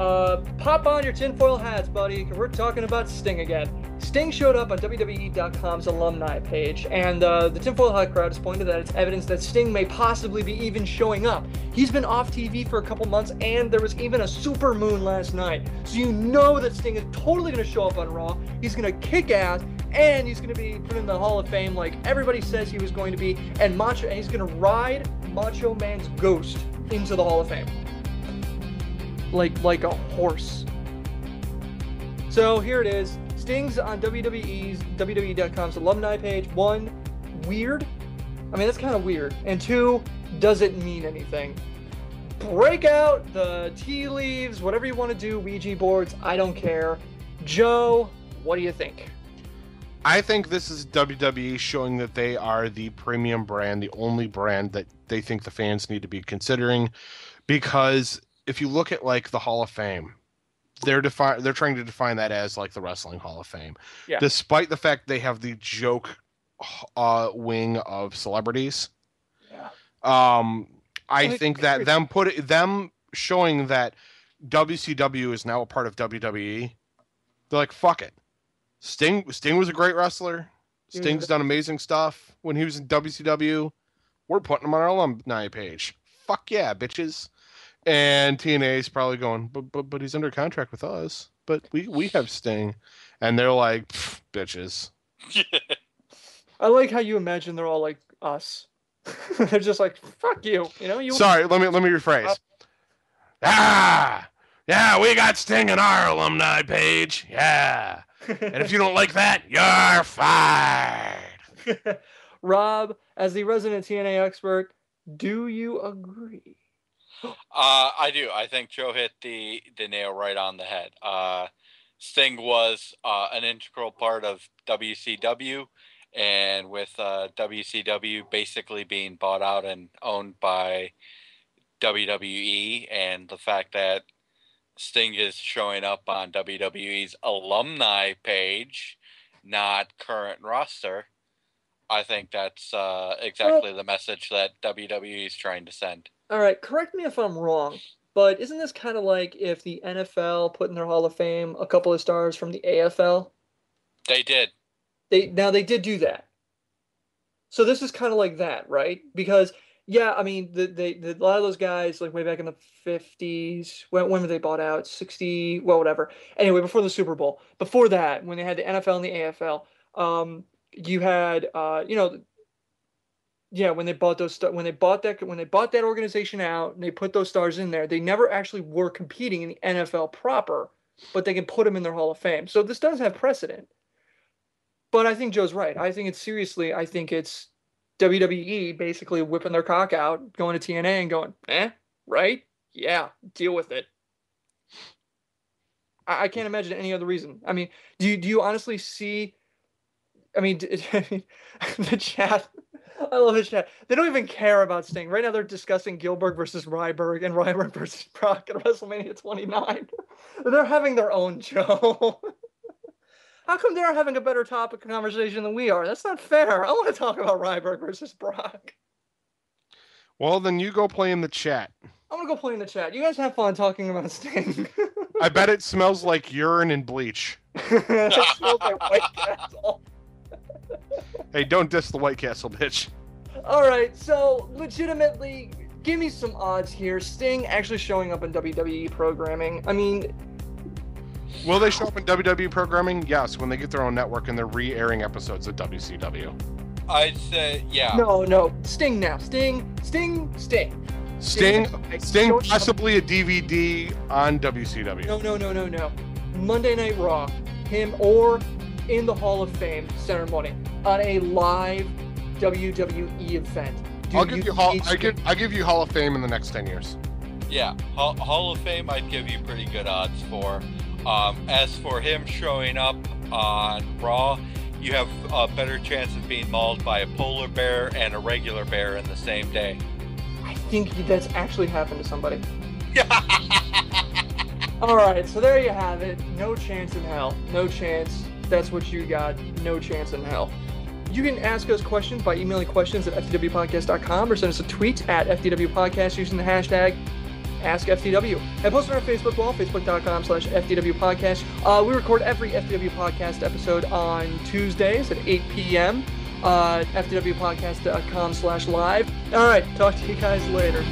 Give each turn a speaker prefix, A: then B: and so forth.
A: Pop on your tinfoil hats, buddy, because we're talking about Sting again. Sting showed up on WWE.com's alumni page, and the tinfoil hat crowd has pointed that it's evidence that Sting may possibly be even showing up. He's been off TV for a couple months, and there was even a super moon last night. So you know that Sting is totally going to show up on Raw. He's going to kick ass, and he's going to be put in the Hall of Fame like everybody says he was going to be, and he's going to ride Macho Man's ghost into the Hall of Fame. Like a horse. So here it is. Sting's on WWE.com's alumni page. 1, weird. I mean, that's kind of weird. And 2, does it mean anything? Break out the tea leaves, whatever you want to do, Ouija boards, I don't care. Joe, what do you think?
B: I think this is WWE showing that they are the premium brand, the only brand that they think the fans need to be considering, because if you look at like the Hall of Fame, they're trying to define that as like the Wrestling Hall of Fame. Yeah. Despite the fact they have the joke wing of celebrities. Yeah. I think that them showing that WCW is now a part of WWE, they're like, fuck it. Sting was a great wrestler. Sting's done amazing stuff when he was in WCW. We're putting him on our alumni page. Fuck yeah, bitches. And TNA is probably going, but he's under contract with us. But we have Sting. And they're like, bitches.
A: I like how you imagine they're all like us. They're just like, fuck you.
B: Sorry, let me rephrase. Yeah, we got Sting on our alumni page. Yeah. And if you don't like that, you're fired.
A: Rob, as the resident TNA expert, do you agree?
C: I do. I think Joe hit the nail right on the head. Sting was an integral part of WCW, and with WCW basically being bought out and owned by WWE, and the fact that Sting is showing up on WWE's alumni page, not current roster, I think that's exactly the message that WWE is trying to send.
A: All right, correct me if I'm wrong, but isn't this kind of like if the NFL put in their Hall of Fame a couple of stars from the AFL?
C: They did.
A: They did do that. So this is kind of like that, right? Because yeah, I mean, a lot of those guys, like way back in the 50s, when were they bought out? 60, well, whatever. Anyway, before the Super Bowl. Before that, when they had the NFL and the AFL, you had, when they bought that organization out and they put those stars in there, they never actually were competing in the NFL proper, but they can put them in their Hall of Fame. So this does have precedent. But I think Joe's right. I think it's WWE basically whipping their cock out, going to TNA and going, right? Yeah, deal with it. I can't imagine any other reason. I mean, do you honestly see? I mean, the chat. I love the chat. They don't even care about Sting. Right now they're discussing Gilbert versus Ryberg and Ryberg versus Brock at WrestleMania 29. They're having their own show. How come they're having a better topic of conversation than we are? That's not fair. I want to talk about Ryberg versus Brock.
B: Well, then you go play in the chat.
A: I'm going to go play in the chat. You guys have fun talking about Sting.
B: I bet it smells like urine and bleach.
A: It smells like White Castle.
B: Hey, don't diss the White Castle, bitch.
A: All right, so legitimately, give me some odds here. Sting actually showing up in WWE programming. I mean,
B: will they show up in WWE programming? Yes, when they get their own network and they're re-airing episodes of WCW.
C: I'd say, yeah.
A: No. Sting now. Sting,
B: possibly a DVD on WCW.
A: No. Monday Night Raw. Him or in the Hall of Fame ceremony on a live WWE event.
B: I'll give you Hall of Fame in the next 10 years.
C: Yeah, Hall of Fame I'd give you pretty good odds for. As for him showing up on Raw, you have a better chance of being mauled by a polar bear and a regular bear in the same day.
A: I think that's actually happened to somebody. All right, so there you have it. No chance in hell. No chance. That's what you got. No chance in hell. You can ask us questions by emailing questions at ftwpodcast.com or send us a tweet at ftwpodcast using the hashtag Ask FTW. And post on our Facebook wall, facebook.com/FTW podcast. We record every FTW podcast episode on Tuesdays at 8 p.m. FTWpodcast.com/live. All right, talk to you guys later.